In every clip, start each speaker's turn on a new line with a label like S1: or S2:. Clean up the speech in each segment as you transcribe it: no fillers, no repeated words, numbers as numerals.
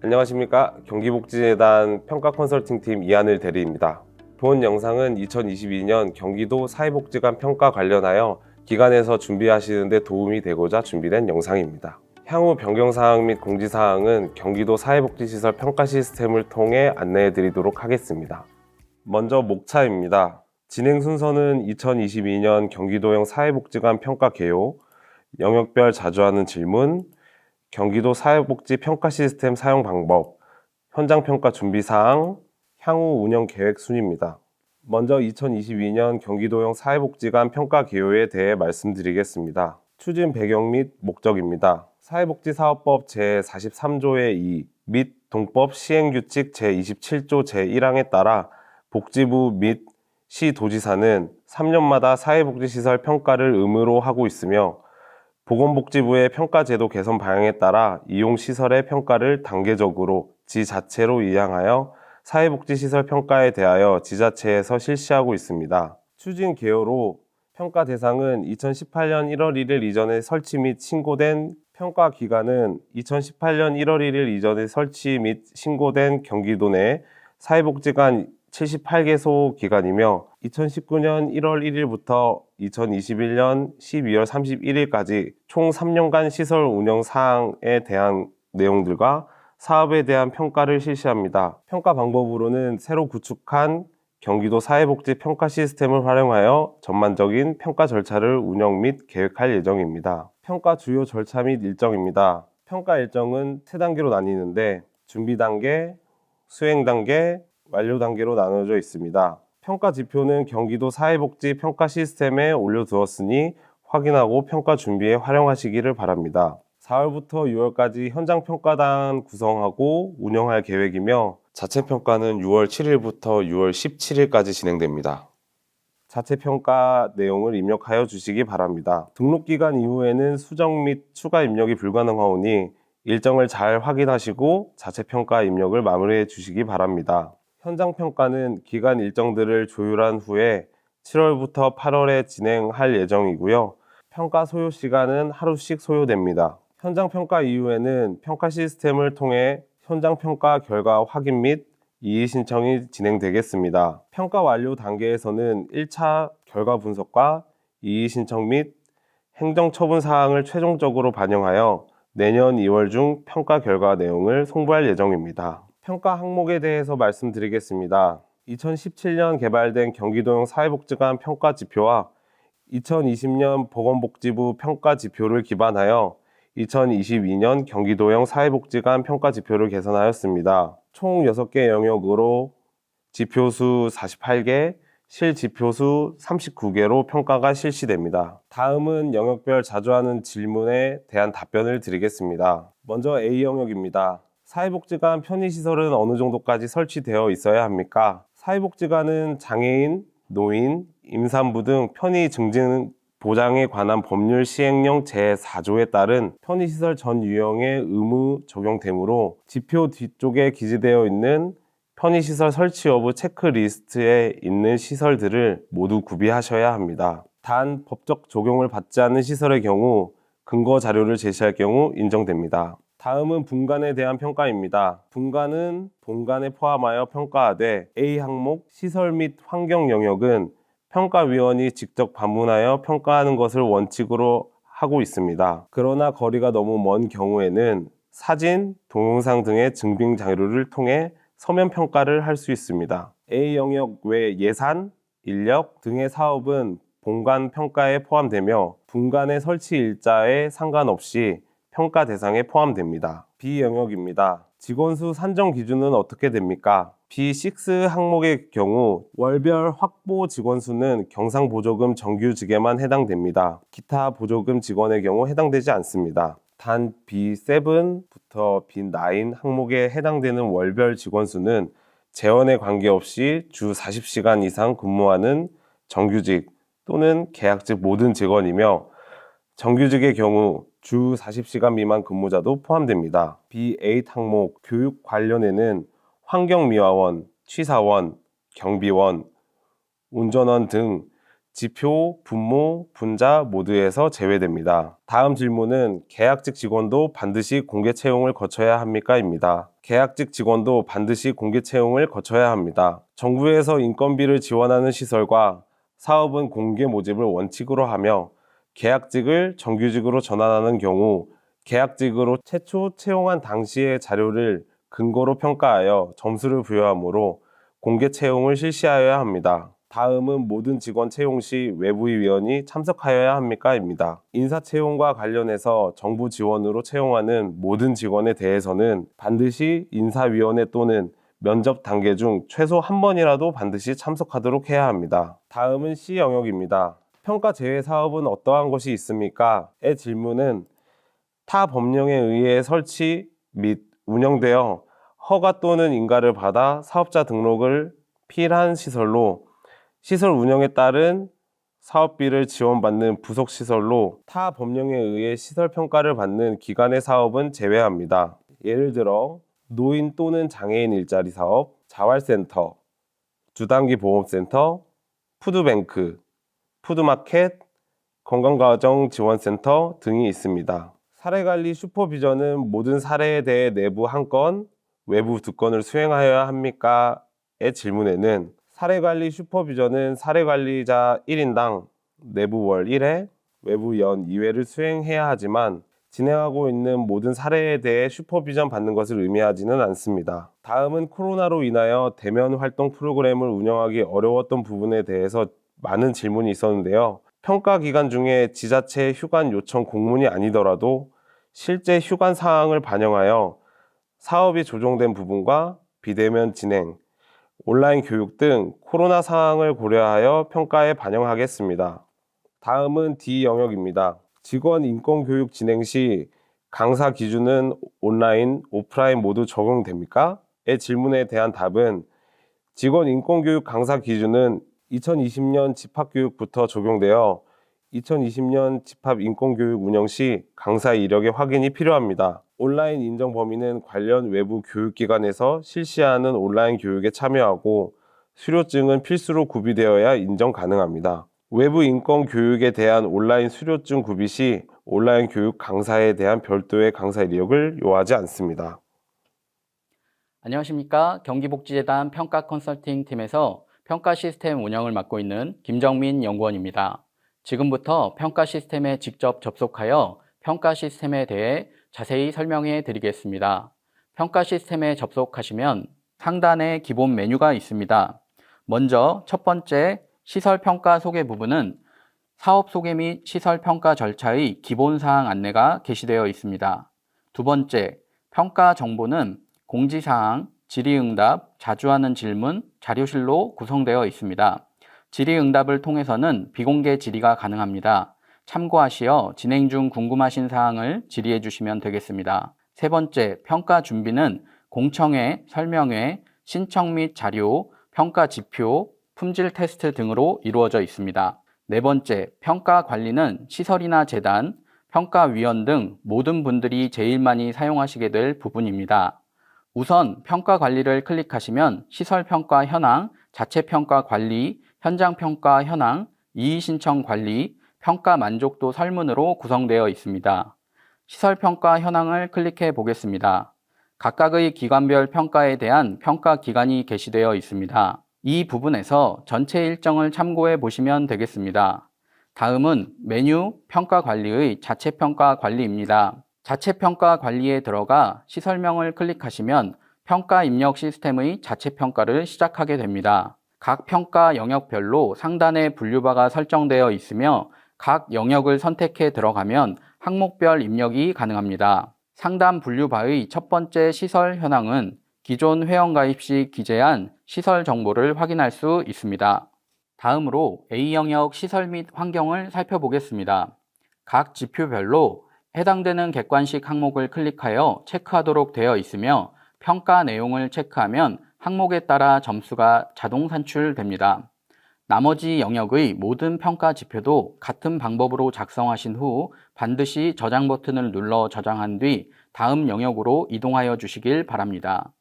S1: 안녕하십니까. 경기복지재단 평가컨설팅팀 이하늘 대리입니다. 본 영상은 2022년 경기도 사회복지관 평가 관련하여 기관에서 준비하시는 데 도움이 되고자 준비된 영상입니다. 향후 변경사항 및 공지사항은 경기도 사회복지시설 평가 시스템을 통해 안내해 드리도록 하겠습니다. 먼저 목차입니다. 진행 순서는 2022년 경기도형 사회복지관 평가 개요, 영역별 자주 하는 질문, 경기도 사회복지 평가 시스템 사용 방법, 현장평가 준비사항, 향후 운영 계획 순입니다. 먼저 2022년 경기도형 사회복지관 평가 개요에 대해 말씀드리겠습니다. 추진 배경 및 목적입니다. 사회복지사업법 제43조의 2 및 동법 시행규칙 제27조 제1항에 따라 복지부 및 시도지사는 3년마다 사회복지시설 평가를 의무로 하고 있으며 보건복지부의 평가제도 개선 방향에 따라 이용시설의 평가를 단계적으로 지자체로 이양하여 사회복지시설 평가에 대하여 지자체에서 실시하고 있습니다. 추진 개요로 평가 대상은 2018년 1월 1일 이전에 설치 및 신고된 평가 기관은 2018년 1월 1일 이전에 설치 및 신고된 경기도 내 사회복지관 78개소 기관이며 2019년 1월 1일부터 2021년 12월 31일까지 총 3년간 시설 운영 사항에 대한 내용들과 사업에 대한 평가를 실시합니다. 평가 방법으로는 새로 구축한 경기도 사회복지 평가 시스템을 활용하여 전반적인 평가 절차를 운영 및 계획할 예정입니다. 평가 주요 절차 및 일정입니다. 평가 일정은 3단계로 나뉘는데 준비 단계, 수행 단계, 완료 단계로 나눠져 있습니다. 평가 지표는 경기도 사회복지 평가 시스템에 올려두었으니 확인하고 평가 준비에 활용하시기를 바랍니다. 4월부터 6월까지 현장 평가단 구성하고 운영할 계획이며 자체 평가는 6월 7일부터 6월 17일까지 진행됩니다. 자체 평가 내용을 입력하여 주시기 바랍니다. 등록 기간 이후에는 수정 및 추가 입력이 불가능하오니 일정을 잘 확인하시고 자체 평가 입력을 마무리해 주시기 바랍니다. 현장 평가는 기간 일정들을 조율한 후에 7월부터 8월에 진행할 예정이고요. 평가 소요 시간은 하루씩 소요됩니다. 현장 평가 이후에는 평가 시스템을 통해 현장 평가 결과 확인 및 이의 신청이 진행되겠습니다. 평가 완료 단계에서는 1차 결과 분석과 이의 신청 및 행정 처분 사항을 최종적으로 반영하여 내년 2월 중 평가 결과 내용을 송부할 예정입니다. 평가 항목에 대해서 말씀드리겠습니다. 2017년 개발된 경기도형 사회복지관 평가 지표와 2020년 보건복지부 평가 지표를 기반하여 2022년 경기도형 사회복지관 평가 지표를 개선하였습니다. 총 6개 영역으로 지표수 48개, 실지표수 39개로 평가가 실시됩니다. 다음은 영역별 자주 하는 질문에 대한 답변을 드리겠습니다. 먼저 A 영역입니다. 사회복지관 편의시설은 어느 정도까지 설치되어 있어야 합니까? 사회복지관은 장애인, 노인, 임산부 등 편의 증진 보장에 관한 법률 시행령 제4조에 따른 편의시설 전 유형의 의무 적용되므로 지표 뒤쪽에 기재되어 있는 편의시설 설치 여부 체크리스트에 있는 시설들을 모두 구비하셔야 합니다. 단 법적 적용을 받지 않는 시설의 경우 근거 자료를 제시할 경우 인정됩니다. 다음은 분간에 대한 평가입니다. 분간은 본관에 포함하여 평가하되 A 항목 시설 및 환경 영역은 평가위원이 직접 방문하여 평가하는 것을 원칙으로 하고 있습니다. 그러나 거리가 너무 먼 경우에는 사진, 동영상 등의 증빙 자료를 통해 서면 평가를 할 수 있습니다. A 영역 외 예산, 인력 등의 사업은 본관 평가에 포함되며 분관의 설치 일자에 상관없이 평가 대상에 포함됩니다. B 영역입니다. 직원수 산정 기준은 어떻게 됩니까? B6 항목의 경우 월별 확보 직원수는 경상보조금 정규직에만 해당됩니다. 기타 보조금 직원의 경우 해당되지 않습니다. 단 B7부터 B9 항목에 해당되는 월별 직원수는 재원에 관계없이 주 40시간 이상 근무하는 정규직 또는 계약직 모든 직원이며 정규직의 경우 주 40시간 미만 근무자도 포함됩니다. B8 항목 교육 관련에는 환경미화원, 취사원, 경비원, 운전원 등 지표, 분모, 분자 모두에서 제외됩니다. 다음 질문은 계약직 직원도 반드시 공개 채용을 거쳐야 합니까? 입니다. 계약직 직원도 반드시 공개 채용을 거쳐야 합니다. 정부에서 인건비를 지원하는 시설과 사업은 공개 모집을 원칙으로 하며 계약직을 정규직으로 전환하는 경우 계약직으로 최초 채용한 당시의 자료를 근거로 평가하여 점수를 부여하므로 공개 채용을 실시하여야 합니다. 다음은 모든 직원 채용 시 외부의 위원이 참석하여야 합니까? 입니다. 인사 채용과 관련해서 정부 지원으로 채용하는 모든 직원에 대해서는 반드시 인사위원회 또는 면접 단계 중 최소 한 번이라도 반드시 참석하도록 해야 합니다. 다음은 C 영역입니다. 평가 제외 사업은 어떠한 것이 있습니까? 의 질문은 타 법령에 의해 설치 및 운영되어 허가 또는 인가를 받아 사업자 등록을 필한 시설로 시설 운영에 따른 사업비를 지원받는 부속시설로 타 법령에 의해 시설 평가를 받는 기관의 사업은 제외합니다. 예를 들어 노인 또는 장애인 일자리 사업, 자활센터, 주단기 보험센터, 푸드뱅크, 푸드마켓, 건강가정지원센터 등이 있습니다. 사례관리 슈퍼비전은 모든 사례에 대해 내부 한 건, 외부 2건을 수행하여야 합니까? 의 질문에는 사례관리 슈퍼비전은 사례관리자 1인당 내부 월 1회, 외부 연 2회를 수행해야 하지만 진행하고 있는 모든 사례에 대해 슈퍼비전 받는 것을 의미하지는 않습니다. 다음은 코로나로 인하여 대면 활동 프로그램을 운영하기 어려웠던 부분에 대해서 많은 질문이 있었는데요. 평가 기간 중에 지자체 휴관 요청 공문이 아니더라도 실제 휴관 사항을 반영하여 사업이 조정된 부분과 비대면 진행, 온라인 교육 등 코로나 상황을 고려하여 평가에 반영하겠습니다. 다음은 D 영역입니다. 직원 인권교육 진행 시 강사 기준은 온라인, 오프라인 모두 적용됩니까? 의 질문에 대한 답은 직원 인권교육 강사 기준은 2020년 집합교육부터 적용되어 2020년 집합 인권교육 운영 시 강사 이력의 확인이 필요합니다. 온라인 인정 범위는 관련 외부 교육기관에서 실시하는 온라인 교육에 참여하고 수료증은 필수로 구비되어야 인정 가능합니다. 외부 인권 교육에 대한 온라인 수료증 구비 시 온라인 교육 강사에 대한 별도의 강사 이력을 요하지 않습니다.
S2: 안녕하십니까. 경기복지재단 평가 컨설팅 팀에서 평가 시스템 운영을 맡고 있는 김정민 연구원입니다. 지금부터 평가 시스템에 직접 접속하여 평가 시스템에 대해 자세히 설명해 드리겠습니다. 평가 시스템에 접속하시면 상단에 기본 메뉴가 있습니다. 먼저 첫 번째 시설평가 소개 부분은 사업 소개 및 시설평가 절차의 기본사항 안내가 게시되어 있습니다. 두 번째 평가 정보는 공지사항, 질의응답, 자주 하는 질문, 자료실로 구성되어 있습니다. 질의응답을 통해서는 비공개 질의가 가능합니다. 참고하시어 진행 중 궁금하신 사항을 질의해 주시면 되겠습니다. 세 번째, 평가 준비는 공청회, 설명회, 신청 및 자료, 평가 지표, 품질 테스트 등으로 이루어져 있습니다. 네 번째, 평가 관리는 시설이나 재단, 평가위원 등 모든 분들이 제일 많이 사용하시게 될 부분입니다. 우선 평가 관리를 클릭하시면 시설평가 현황, 자체평가 관리, 현장평가 현황, 이의신청 관리, 평가 만족도 설문으로 구성되어 있습니다. 시설평가 현황을 클릭해 보겠습니다. 각각의 기관별 평가에 대한 평가 기간이 게시되어 있습니다. 이 부분에서 전체 일정을 참고해 보시면 되겠습니다. 다음은 메뉴 평가 관리의 자체평가 관리입니다. 자체평가 관리에 들어가 시설명을 클릭하시면 평가 입력 시스템의 자체평가를 시작하게 됩니다. 각 평가 영역별로 상단에 분류바가 설정되어 있으며 각 영역을 선택해 들어가면 항목별 입력이 가능합니다. 상단 분류바의 첫 번째 시설 현황은 기존 회원가입 시 기재한 시설 정보를 확인할 수 있습니다. 다음으로 A 영역 시설 및 환경을 살펴보겠습니다. 각 지표별로 해당되는 객관식 항목을 클릭하여 체크하도록 되어 있으며 평가 내용을 체크하면 항목에 따라 점수가 자동 산출됩니다. 나머지 영역의 모든 평가 지표도 같은 방법으로 작성하신 후 반드시 저장 버튼을 눌러 저장한 뒤 다음 영역으로 이동하여 주시길 바랍니다.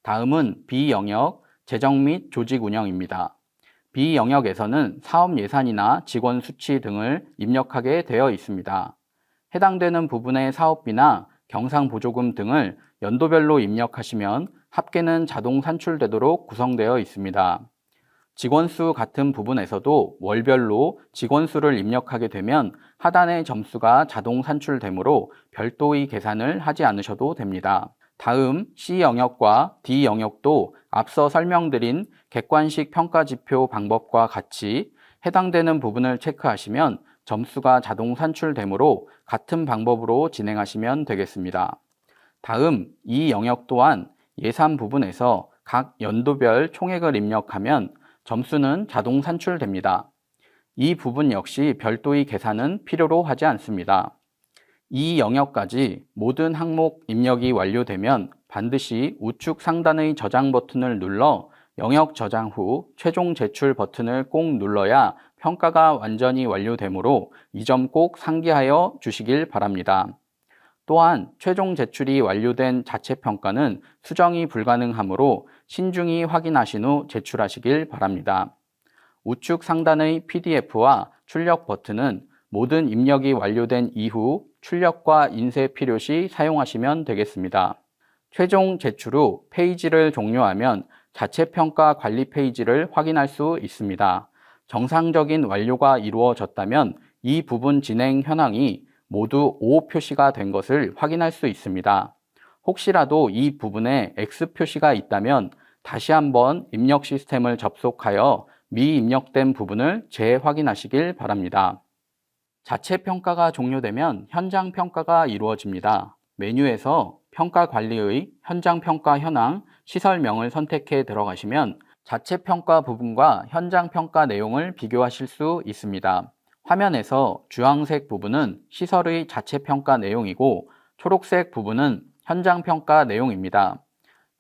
S2: 다음은 B 영역 재정 및 조직 운영입니다. B 영역에서는 사업 예산이나 직원 수치 등을 입력하게 되어 있습니다. 해당되는 부분의 사업비나 경상보조금 등을 연도별로 입력하시면 합계는 자동 산출되도록 구성되어 있습니다. 직원수 같은 부분에서도 월별로 직원수를 입력하게 되면 하단의 점수가 자동 산출되므로 별도의 계산을 하지 않으셔도 됩니다. 다음 C 영역과 D 영역도 앞서 설명드린 객관식 평가지표 방법과 같이 해당되는 부분을 체크하시면 점수가 자동 산출되므로 같은 방법으로 진행하시면 되겠습니다. 다음 이 영역 또한 예산 부분에서 각 연도별 총액을 입력하면 점수는 자동 산출됩니다. 이 부분 역시 별도의 계산은 필요로 하지 않습니다. 이 영역까지 모든 항목 입력이 완료되면 반드시 우측 상단의 저장 버튼을 눌러 영역 저장 후 최종 제출 버튼을 꼭 눌러야 평가가 완전히 완료되므로 이 점 꼭 상기하여 주시길 바랍니다. 또한 최종 제출이 완료된 자체 평가는 수정이 불가능하므로 신중히 확인하신 후 제출하시길 바랍니다. 우측 상단의 PDF와 출력 버튼은 모든 입력이 완료된 이후 출력과 인쇄 필요시 사용하시면 되겠습니다. 최종 제출 후 페이지를 종료하면 자체 평가 관리 페이지를 확인할 수 있습니다. 정상적인 완료가 이루어졌다면 이 부분 진행 현황이 모두 O 표시가 된 것을 확인할 수 있습니다. 혹시라도 이 부분에 X 표시가 있다면 다시 한번 입력 시스템을 접속하여 미입력된 부분을 재확인하시길 바랍니다. 자체 평가가 종료되면 현장 평가가 이루어집니다. 메뉴에서 평가 관리의 현장 평가 현황, 시설명을 선택해 들어가시면 자체 평가 부분과 현장 평가 내용을 비교하실 수 있습니다. 화면에서 주황색 부분은 시설의 자체 평가 내용이고 초록색 부분은 현장 평가 내용입니다.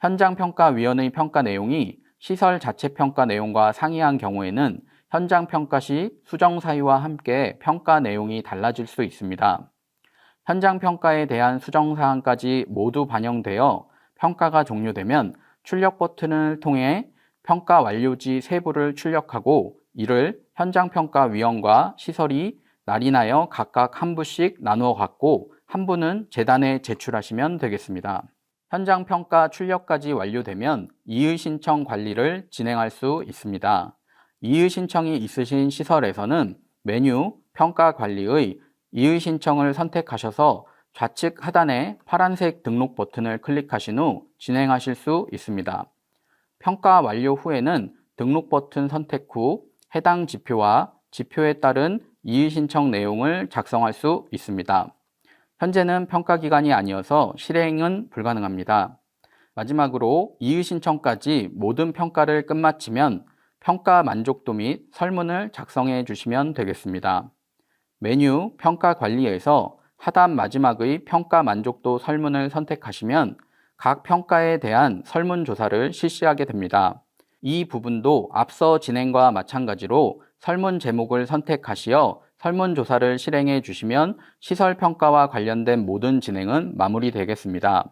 S2: 현장 평가위원의 평가 내용이 시설 자체 평가 내용과 상이한 경우에는 현장 평가 시 수정 사유와 함께 평가 내용이 달라질 수 있습니다. 현장 평가에 대한 수정 사항까지 모두 반영되어 평가가 종료되면 출력 버튼을 통해 평가 완료지 세부를 출력하고 이를 현장평가위원과 시설이 날인하여 각각 한 부씩 나누어 갖고 한 부는 재단에 제출하시면 되겠습니다. 현장평가 출력까지 완료되면 이의 신청 관리를 진행할 수 있습니다. 이의 신청이 있으신 시설에서는 메뉴 평가 관리의 이의 신청을 선택하셔서 좌측 하단에 파란색 등록 버튼을 클릭하신 후 진행하실 수 있습니다. 평가 완료 후에는 등록 버튼 선택 후 해당 지표와 지표에 따른 이의 신청 내용을 작성할 수 있습니다. 현재는 평가 기간이 아니어서 실행은 불가능합니다. 마지막으로 이의 신청까지 모든 평가를 끝마치면 평가 만족도 및 설문을 작성해 주시면 되겠습니다. 메뉴 평가 관리에서 하단 마지막의 평가 만족도 설문을 선택하시면 각 평가에 대한 설문조사를 실시하게 됩니다. 이 부분도 앞서 진행과 마찬가지로 설문 제목을 선택하시어 설문조사를 실행해 주시면 시설평가와 관련된 모든 진행은 마무리되겠습니다.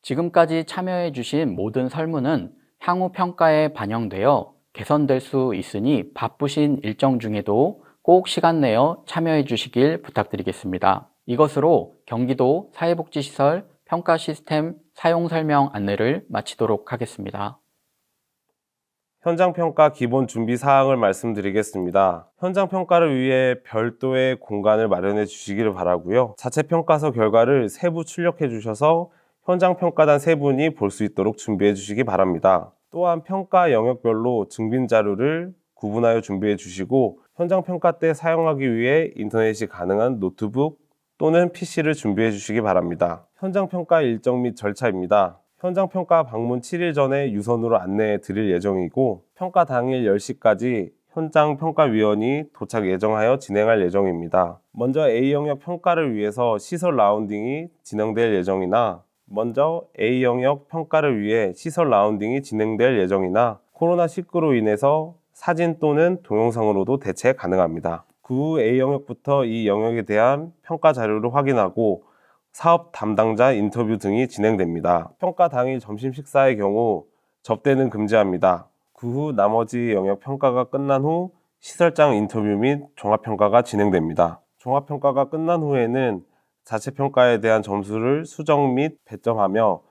S2: 지금까지 참여해 주신 모든 설문은 향후 평가에 반영되어 개선될 수 있으니 바쁘신 일정 중에도 꼭 시간 내어 참여해 주시길 부탁드리겠습니다. 이것으로 경기도 사회복지시설 평가 시스템 사용 설명 안내를 마치도록 하겠습니다.
S1: 현장평가 기본 준비 사항을 말씀드리겠습니다. 현장평가를 위해 별도의 공간을 마련해 주시기를 바라고요. 자체 평가서 결과를 세부 출력해 주셔서 현장평가단 세 분이 볼 수 있도록 준비해 주시기 바랍니다. 또한 평가 영역별로 증빙 자료를 구분하여 준비해 주시고 현장평가 때 사용하기 위해 인터넷이 가능한 노트북 또는 PC를 준비해 주시기 바랍니다. 현장평가 일정 및 절차입니다. 현장평가 방문 7일 전에 유선으로 안내해 드릴 예정이고 평가 당일 10시까지 현장평가위원이 도착 예정하여 진행할 예정입니다. 먼저 A영역 평가를 위해서 시설 라운딩이 진행될 예정이나 코로나19로 인해서 사진 또는 동영상으로도 대체 가능합니다. 그 후 A영역부터 이 영역에 대한 평가 자료를 확인하고 사업 담당자 인터뷰 등이 진행됩니다. 평가 당일 점심 식사의 경우 접대는 금지합니다. 그 후 나머지 영역 평가가 끝난 후 시설장 인터뷰 및 종합평가가 진행됩니다. 종합평가가 끝난 후에는 자체 평가에 대한 점수를 수정 및 배점하며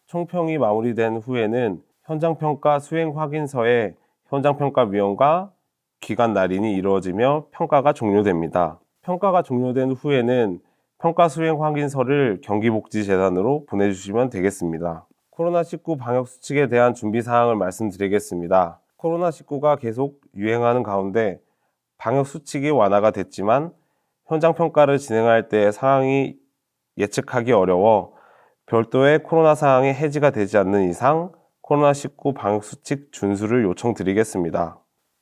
S1: 총평이 마무리된 후에는 현장평가 수행 확인서에 현장평가위원과 기관 날인이 이루어지며 평가가 종료됩니다. 평가가 종료된 후에는 평가 수행 확인서를 경기복지재단으로 보내주시면 되겠습니다. 코로나19 방역 수칙에 대한 준비 사항을 말씀드리겠습니다. 코로나19가 계속 유행하는 가운데 방역 수칙이 완화가 됐지만 현장 평가를 진행할 때 상황이 예측하기 어려워 별도의 코로나 상황이 해지가 되지 않는 이상 코로나19 방역 수칙 준수를 요청드리겠습니다.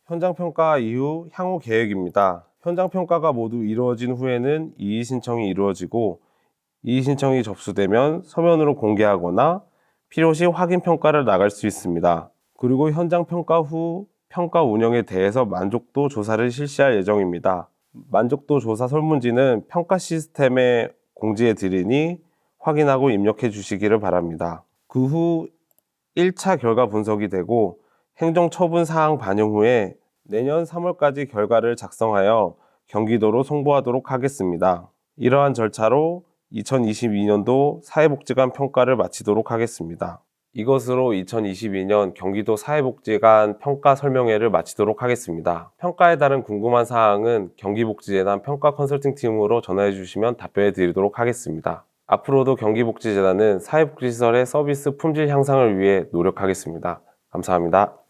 S1: 현장 평가 이후 향후 계획입니다. 현장 평가가 모두 이루어진 후에는 이의 신청이 이루어지고 이의 신청이 접수되면 서면으로 공개하거나 필요시 확인 평가를 나갈 수 있습니다. 그리고 현장 평가 후 평가 운영에 대해서 만족도 조사를 실시할 예정입니다. 만족도 조사 설문지는 평가 시스템에 공지해 드리니 확인하고 입력해 주시기를 바랍니다. 그 후 1차 결과 분석이 되고 행정 처분 사항 반영 후에 내년 3월까지 결과를 작성하여 경기도로 송부하도록 하겠습니다. 이러한 절차로 2022년도 사회복지관 평가를 마치도록 하겠습니다. 이것으로 2022년 경기도 사회복지관 평가 설명회를 마치도록 하겠습니다. 평가에 따른 궁금한 사항은 경기복지재단 평가 컨설팅팀으로 전화해 주시면 답변해 드리도록 하겠습니다. 앞으로도 경기복지재단은 사회복지시설의 서비스 품질 향상을 위해 노력하겠습니다. 감사합니다.